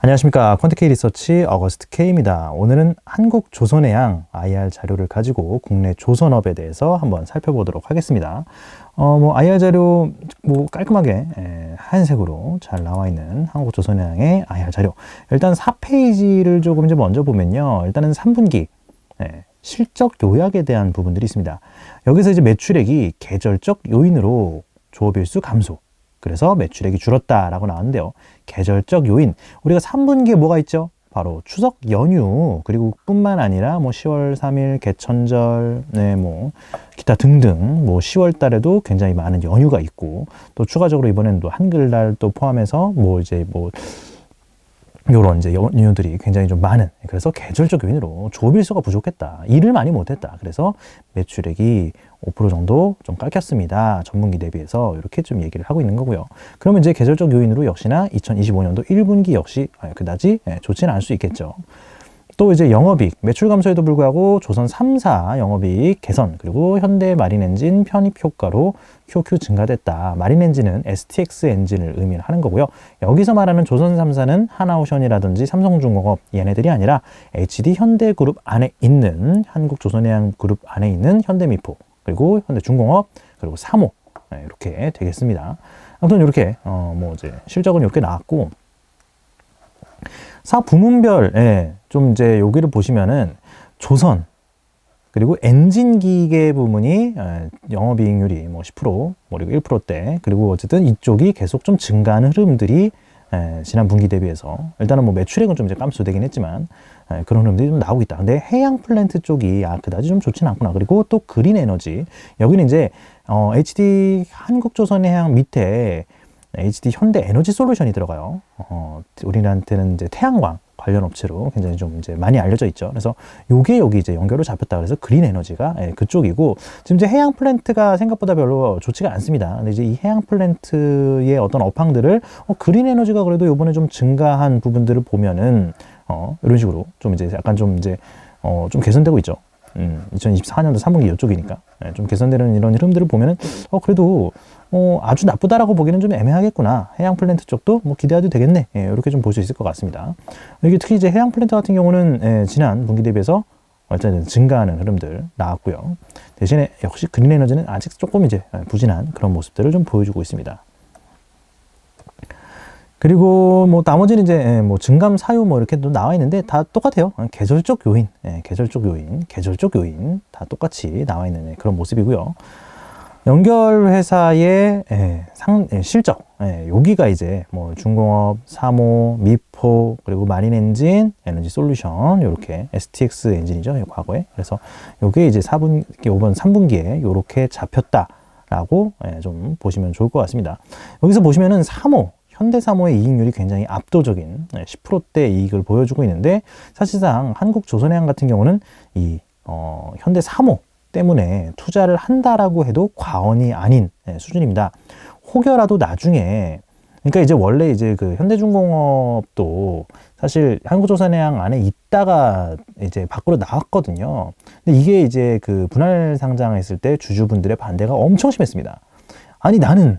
안녕하십니까. 퀀트K 리서치 어거스트 K입니다. 오늘은 한국조선해양 IR 자료를 가지고 국내 조선업에 대해서 한번 살펴보도록 하겠습니다. IR 자료 깔끔하게 하얀색으로 잘 나와 있는 한국조선해양의 IR 자료. 일단 4페이지를 조금 이제 먼저 보면요. 일단은 3분기 실적 요약에 대한 부분들이 있습니다. 여기서 이제 매출액이 계절적 요인으로 조업일수 감소. 그래서 매출액이 줄었다라고 나왔는데요. 계절적 요인. 우리가 3분기에 뭐가 있죠? 바로 추석 연휴, 그리고 뿐만 아니라 10월 3일 개천절, 기타 등등 10월 달에도 굉장히 많은 연휴가 있고, 또 추가적으로 이번에는 또 한글날 또 포함해서 요런 이제 연휴들이 굉장히 좀 많은, 그래서 계절적 요인으로 조업일수가 부족했다. 일을 많이 못했다. 그래서 매출액이 5% 정도 좀 깎였습니다. 전분기 대비해서 이렇게 좀 얘기를 하고 있는 거고요. 그러면 이제 계절적 요인으로 역시나 2025년도 1분기 역시 그다지 좋지는 않을 수 있겠죠. 또 이제 영업이익, 매출 감소에도 불구하고 조선 3사 영업이익 개선, 그리고 현대 마린엔진 편입 효과로 QoQ 증가됐다. 마린엔진은 STX 엔진을 의미하는 거고요. 여기서 말하는 조선 3사는 하나오션이라든지 삼성중공업 얘네들이 아니라 HD 현대그룹 안에 있는 한국조선해양 그룹 안에 있는 현대미포, 그리고 현대중공업, 그리고 사모 이렇게 되겠습니다. 아무튼 이렇게 이제 실적은 이렇게 나왔고, 사업 부문별 좀 이제 여기를 보시면은 조선 그리고 엔진 기계 부문이 영업이익률이 10% 그리고 1%대, 그리고 어쨌든 이쪽이 계속 좀 증가하는 흐름들이 지난 분기 대비해서 일단은 매출액은 좀 이제 감소되긴 했지만 그런 흐름들이 좀 나오고 있다. 근데 해양 플랜트 쪽이 그다지 좀 좋지는 않구나. 그리고 또 그린 에너지, 여기는 이제 HD 한국조선해양 밑에 HD 현대 에너지 솔루션이 들어가요. 우리한테는 이제 태양광 관련 업체로 굉장히 좀 이제 많이 알려져 있죠. 그래서 요게 여기 이제 연결로 잡혔다. 그래서 그린 에너지가 그쪽이고, 지금 이제 해양 플랜트가 생각보다 별로 좋지가 않습니다. 근데 이제 이 해양 플랜트의 어떤 업황들을 그린 에너지가 그래도 요번에 좀 증가한 부분들을 보면은 이런 식으로 좀 이제 약간 좀 이제 좀 개선되고 있죠. 2024년도 3분기 이쪽이니까 좀 개선되는 이런 흐름들을 보면은 그래도 아주 나쁘다라고 보기는 좀 애매하겠구나. 해양 플랜트 쪽도 기대해도 되겠네. 이렇게 좀 볼 수 있을 것 같습니다. 여기 특히 이제 해양 플랜트 같은 경우는 지난 분기 대비해서 어쨌든 증가하는 흐름들 나왔고요. 대신에 역시 그린 에너지는 아직 조금 이제 부진한 그런 모습들을 좀 보여주고 있습니다. 그리고 나머지는 이제 증감 사유 이렇게 또 나와 있는데 다 똑같아요. 계절적 요인, 계절적 요인 다 똑같이 나와 있는 그런 모습이고요. 연결 회사의 실적, 여기가 이제 중공업, 사모, 미포, 그리고 마린엔진, 에너지 솔루션, 이렇게 STX 엔진이죠, 과거에. 그래서 요게 이제 이번 3분기에 요렇게 잡혔다라고 좀 보시면 좋을 것 같습니다. 여기서 보시면은 사모, 현대사모의 이익률이 굉장히 압도적인 10%대 이익을 보여주고 있는데, 사실상 한국조선해양 같은 경우는 이 현대사모 때문에 투자를 한다라고 해도 과언이 아닌 수준입니다. 혹여라도 나중에, 그러니까 이제 원래 이제 그 현대중공업도 사실 한국조선해양 안에 있다가 이제 밖으로 나왔거든요. 근데 이게 이제 그 분할 상장했을 때 주주분들의 반대가 엄청 심했습니다. 아니 나는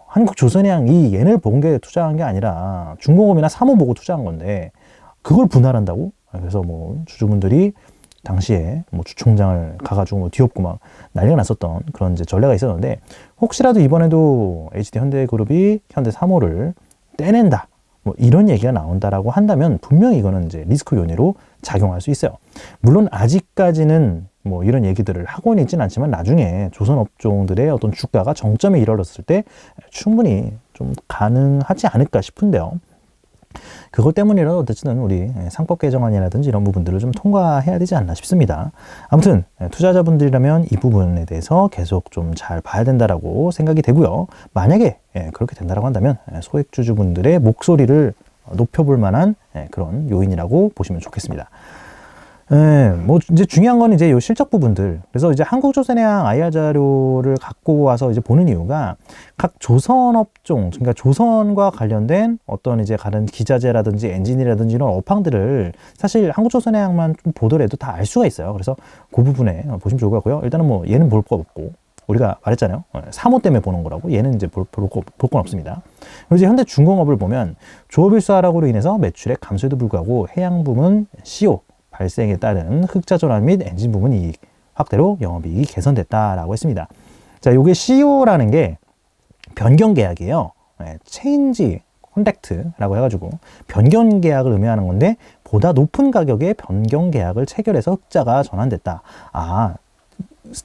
한국조선해양 얘네를 본 게 투자한 게 아니라 중공업이나 사모 보고 투자한 건데 그걸 분할한다고? 그래서 주주분들이 당시에 주총장을 가가지고 뒤엎고 막 난리가 났었던 그런 이제 전례가 있었는데, 혹시라도 이번에도 HD 현대그룹이 현대사모를 떼낸다, 이런 얘기가 나온다라고 한다면 분명히 이거는 이제 리스크 요인으로 작용할 수 있어요. 물론 아직까지는 이런 얘기들을 하고는 있지는 않지만 나중에 조선업종들의 어떤 주가가 정점에 이르렀을 때 충분히 좀 가능하지 않을까 싶은데요. 그것 때문이라도 어쨌든 우리 상법 개정안이라든지 이런 부분들을 좀 통과해야 되지 않나 싶습니다. 아무튼 투자자분들이라면 이 부분에 대해서 계속 좀 잘 봐야 된다라고 생각이 되고요. 만약에 그렇게 된다라고 한다면 소액주주분들의 목소리를 높여볼 만한 그런 요인이라고 보시면 좋겠습니다. 이제 중요한 건 이제 요 실적 부분들. 그래서 이제 한국조선해양 IR 자료를 갖고 와서 이제 보는 이유가 각 조선업종, 그러니까 조선과 관련된 어떤 이제 다른 기자재라든지 엔진이라든지 이런 업황들을 사실 한국조선해양만 좀 보더라도 다 알 수가 있어요. 그래서 그 부분에 보시면 좋을 것 같고요. 일단은 얘는 볼 거 없고, 우리가 말했잖아요. 3호 때문에 보는 거라고. 얘는 이제 볼 건 없습니다. 그리고 이제 현대중공업을 보면 조업일수 하락으로 인해서 매출액 감소에도 불구하고 해양 부문 CO 발생에 따른 흑자 전환 및 엔진 부문 이익 확대로 영업이익이 개선됐다라고 했습니다. 자, 요게 CO라는 게 변경 계약이에요. 체인지 콘택트라고 해가지고 변경 계약을 의미하는 건데 보다 높은 가격에 변경 계약을 체결해서 흑자가 전환됐다. 아,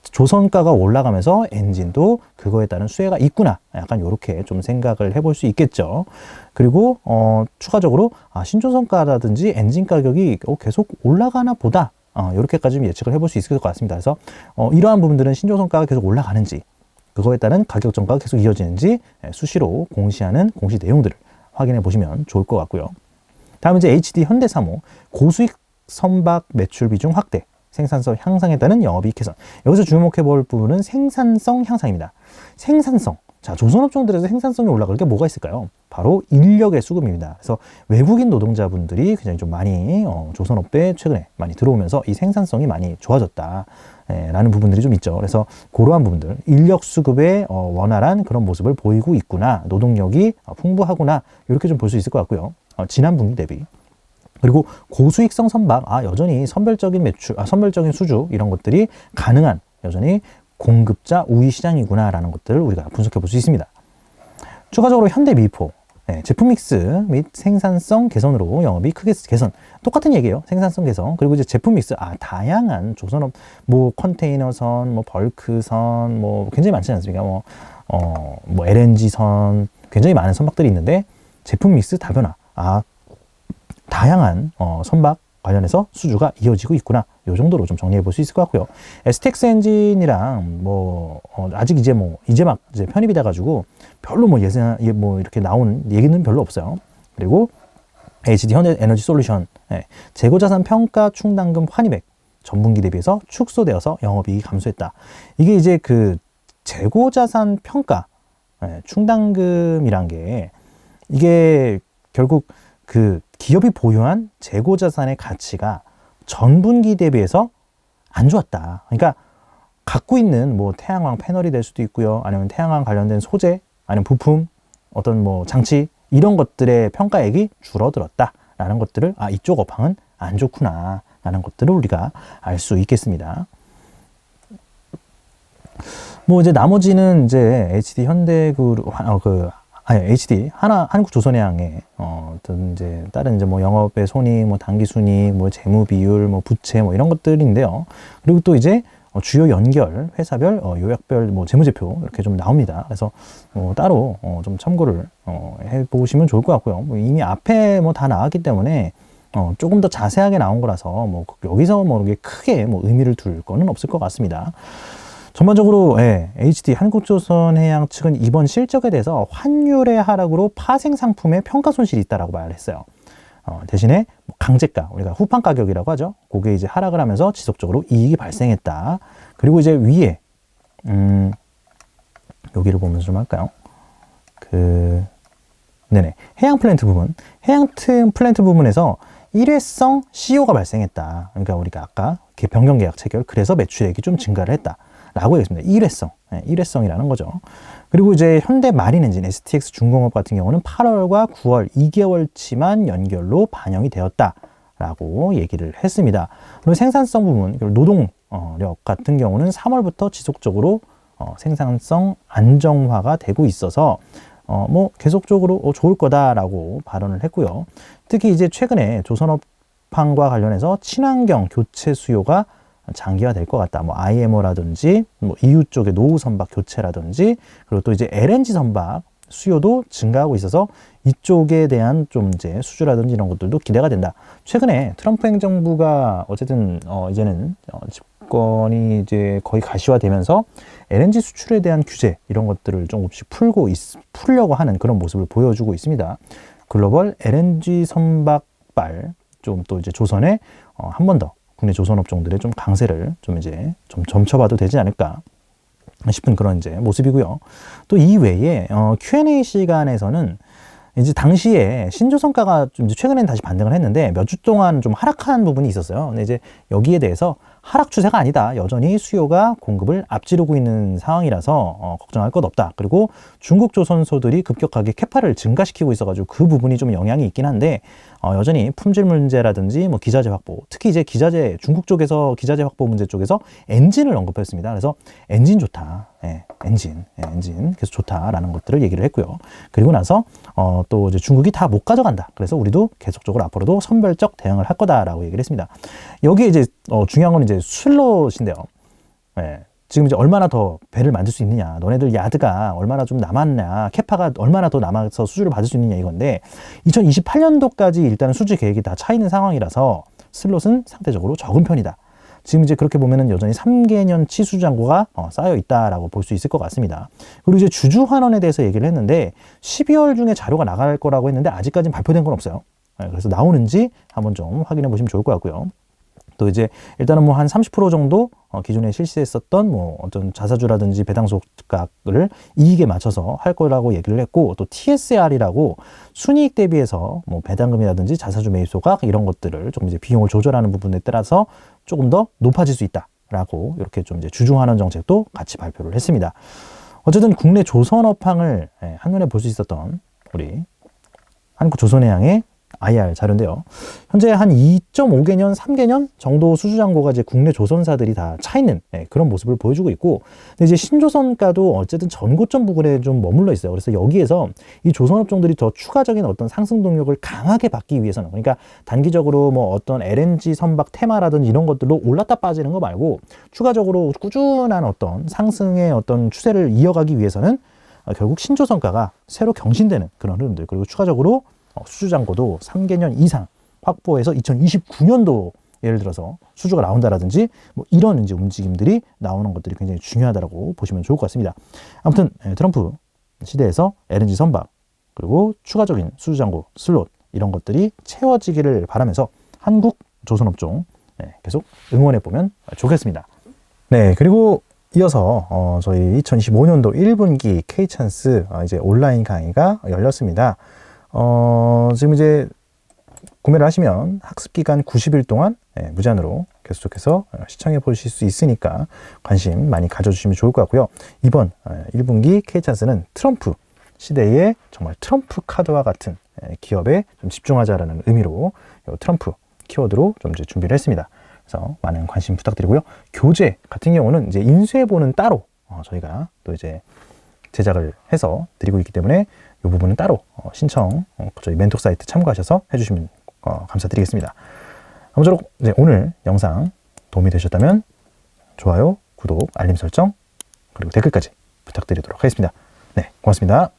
조선가가 올라가면서 엔진도 그거에 따른 수혜가 있구나. 약간 이렇게 좀 생각을 해볼 수 있겠죠. 그리고 추가적으로 신조선가라든지 엔진 가격이 계속 올라가나 보다. 이렇게까지 좀 예측을 해볼 수 있을 것 같습니다. 그래서 이러한 부분들은 신조선가가 계속 올라가는지 그거에 따른 가격 전가가 계속 이어지는지 수시로 공시하는 공시 내용들을 확인해 보시면 좋을 것 같고요. 다음은 이제 HD 현대사모 고수익 선박 매출 비중 확대, 생산성 향상에 따른 영업이익 개선. 여기서 주목해 볼 부분은 생산성 향상입니다. 생산성. 자, 조선업종들에서 생산성이 올라갈 게 뭐가 있을까요? 바로 인력의 수급입니다. 그래서 외국인 노동자분들이 굉장히 좀 많이 조선업에 최근에 많이 들어오면서 이 생산성이 많이 좋아졌다. 라는 부분들이 좀 있죠. 그래서 그러한 부분들, 인력 수급의 원활한 그런 모습을 보이고 있구나, 노동력이 풍부하구나, 이렇게 좀 볼 수 있을 것 같고요. 지난 분기 대비. 그리고 고수익성 선박, 여전히 선별적인 매출, 선별적인 수주 이런 것들이 가능한 여전히 공급자 우위 시장이구나라는 것들을 우리가 분석해 볼 수 있습니다. 추가적으로 현대미포. 제품 믹스 및 생산성 개선으로 영업이 크게 개선. 똑같은 얘기예요. 생산성 개선. 그리고 이제 제품 믹스, 다양한 조선업, 뭐 컨테이너선, 뭐 벌크선, 뭐 굉장히 많지 않습니까? 뭐 LNG선, 굉장히 많은 선박들이 있는데 제품 믹스 다변화. 다양한 선박 관련해서 수주가 이어지고 있구나. 이 정도로 좀 정리해 볼 수 있을 것 같고요. STX 엔진이랑 아직 이제 막 편입이 돼가지고 별로 이렇게 나온 얘기는 별로 없어요. 그리고 HD 현대 에너지 솔루션 재고자산 평가 충당금 환입액 전분기 대비해서 축소되어서 영업이익이 감소했다. 이게 이제 그 재고자산 평가 충당금이란 게 이게 결국 그 기업이 보유한 재고자산의 가치가 전분기 대비해서 안 좋았다. 그러니까 갖고 있는 뭐 태양광 패널이 될 수도 있고요. 아니면 태양광 관련된 소재, 아니면 부품, 어떤 뭐 장치 이런 것들의 평가액이 줄어들었다라는 것들을 이쪽 업황은 안 좋구나 라는 것들을 우리가 알 수 있겠습니다. 뭐 이제 나머지는 이제 HD 현대그룹 HD 한국조선해양의 어떤 이제 다른 이제 뭐 영업의 손익, 뭐 단기순이익, 뭐 재무 비율, 뭐 부채 뭐 이런 것들인데요. 그리고 또 이제 주요 연결, 회사별, 요약별 뭐 재무제표 이렇게 좀 나옵니다. 그래서 따로 좀 참고를 해보시면 좋을 것 같고요. 뭐 이미 앞에 뭐 다 나왔기 때문에 조금 더 자세하게 나온 거라서 뭐 여기서 뭐 이게 크게 뭐 의미를 둘 거는 없을 것 같습니다. 전반적으로 HD 한국조선해양 측은 이번 실적에 대해서 환율의 하락으로 파생 상품의 평가 손실이 있다라고 말을 했어요. 대신에 강제가, 우리가 후판 가격이라고 하죠. 그게 이제 하락을 하면서 지속적으로 이익이 발생했다. 그리고 이제 위에 여기를 보면서 좀 할까요? 해양 플랜트 부분, 해양 플랜트 부분에서 일회성 CO가 발생했다. 그러니까 우리가 아까 변경 계약 체결, 그래서 매출액이 좀 증가를 했다. 라고 하겠습니다. 일회성이라는 거죠. 그리고 이제 현대 마린 엔진, STX 중공업 같은 경우는 8월과 9월 2개월치만 연결로 반영이 되었다라고 얘기를 했습니다. 그리고 생산성 부분, 노동력 같은 경우는 3월부터 지속적으로 생산성 안정화가 되고 있어서 뭐 계속적으로 좋을 거다라고 발언을 했고요. 특히 이제 최근에 조선업황과 관련해서 친환경 교체 수요가 장기화 될 것 같다. 뭐 IMO라든지 뭐 EU 쪽의 노후 선박 교체라든지 그리고 또 이제 LNG 선박 수요도 증가하고 있어서 이쪽에 대한 좀 이제 수주라든지 이런 것들도 기대가 된다. 최근에 트럼프 행정부가 어쨌든 이제는 집권이 이제 거의 가시화되면서 LNG 수출에 대한 규제 이런 것들을 조금씩 풀려고 하는 그런 모습을 보여주고 있습니다. 글로벌 LNG 선박발 좀 또 이제 조선에 한 번 더 국내 조선업종들의 좀 강세를 좀 이제 좀 점쳐봐도 되지 않을까 싶은 그런 이제 모습이고요. 또 이외에 Q&A 시간에서는 이제 당시에 신조선가가 좀 이제 최근에는 다시 반등을 했는데 몇 주 동안 좀 하락한 부분이 있었어요. 근데 이제 여기에 대해서 하락 추세가 아니다. 여전히 수요가 공급을 앞지르고 있는 상황이라서 걱정할 것 없다. 그리고 중국 조선소들이 급격하게 캐파를 증가시키고 있어가지고 그 부분이 좀 영향이 있긴 한데 여전히 품질 문제라든지 뭐 기자재 확보, 특히 이제 기자재 중국 쪽에서 기자재 확보 문제 쪽에서 엔진을 언급했습니다. 그래서 엔진 좋다. 엔진 계속 좋다라는 것들을 얘기를 했고요. 그리고 나서 또 이제 중국이 다 못 가져간다. 그래서 우리도 계속적으로 앞으로도 선별적 대응을 할 거다라고 얘기를 했습니다. 여기에 이제 중요한 건 이제 슬롯인데요. 지금 이제 얼마나 더 배를 만들 수 있느냐, 너네들 야드가 얼마나 좀 남았냐, 캐파가 얼마나 더 남아서 수주를 받을 수 있느냐 이건데 2028년도까지 일단은 수주 계획이 다 차 있는 상황이라서 슬롯은 상대적으로 적은 편이다. 지금 이제 그렇게 보면은 여전히 3개년치 수주 잔고가 쌓여 있다라고 볼 수 있을 것 같습니다. 그리고 이제 주주 환원에 대해서 얘기를 했는데 12월 중에 자료가 나갈 거라고 했는데 아직까지는 발표된 건 없어요. 그래서 나오는지 한번 좀 확인해 보시면 좋을 것 같고요. 또 이제 일단은 뭐 한 30% 정도 기존에 실시했었던 뭐 어떤 자사주라든지 배당소각을 이익에 맞춰서 할 거라고 얘기를 했고, 또 TSR이라고 순이익 대비해서 뭐 배당금이라든지 자사주 매입소각 이런 것들을 좀 이제 비용을 조절하는 부분에 따라서 조금 더 높아질 수 있다라고 이렇게 좀 이제 주중환원 정책도 같이 발표를 했습니다. 어쨌든 국내 조선업황을 한눈에 볼 수 있었던 우리 한국조선해양의 IR 자료인데요. 현재 한 2.5개년, 3개년 정도 수주잔고가 이제 국내 조선사들이 다 차 있는 그런 모습을 보여주고 있고, 근데 이제 신조선가도 어쨌든 전고점 부근에 좀 머물러 있어요. 그래서 여기에서 이 조선업종들이 더 추가적인 어떤 상승 동력을 강하게 받기 위해서는, 그러니까 단기적으로 뭐 어떤 LNG 선박 테마라든지 이런 것들로 올랐다 빠지는 거 말고 추가적으로 꾸준한 어떤 상승의 어떤 추세를 이어가기 위해서는 결국 신조선가가 새로 경신되는 그런 흐름들, 그리고 추가적으로 수주잔고도 3개년 이상 확보해서 2029년도 예를 들어서 수주가 나온다라든지 뭐 이런 이제 움직임들이 나오는 것들이 굉장히 중요하다고 보시면 좋을 것 같습니다. 아무튼 트럼프 시대에서 LNG 선박 그리고 추가적인 수주잔고 슬롯 이런 것들이 채워지기를 바라면서 한국 조선업종 계속 응원해 보면 좋겠습니다. 네, 그리고 이어서 저희 2025년도 1분기 K찬스 이제 온라인 강의가 열렸습니다. 지금 이제 구매를 하시면 학습기간 90일 동안 무제한으로 계속해서 시청해 보실 수 있으니까 관심 많이 가져주시면 좋을 것 같고요. 이번 1분기 K찬스는 트럼프 시대의 정말 트럼프 카드와 같은 기업에 좀 집중하자라는 의미로 트럼프 키워드로 좀 이제 준비를 했습니다. 그래서 많은 관심 부탁드리고요. 교재 같은 경우는 이제 인쇄본은 따로 저희가 또 이제 제작을 해서 드리고 있기 때문에 이 부분은 따로 신청 저희 멘토 사이트 참고하셔서 해주시면 감사드리겠습니다. 아무쪼록 오늘 영상 도움이 되셨다면 좋아요, 구독, 알림 설정 그리고 댓글까지 부탁드리도록 하겠습니다. 네, 고맙습니다.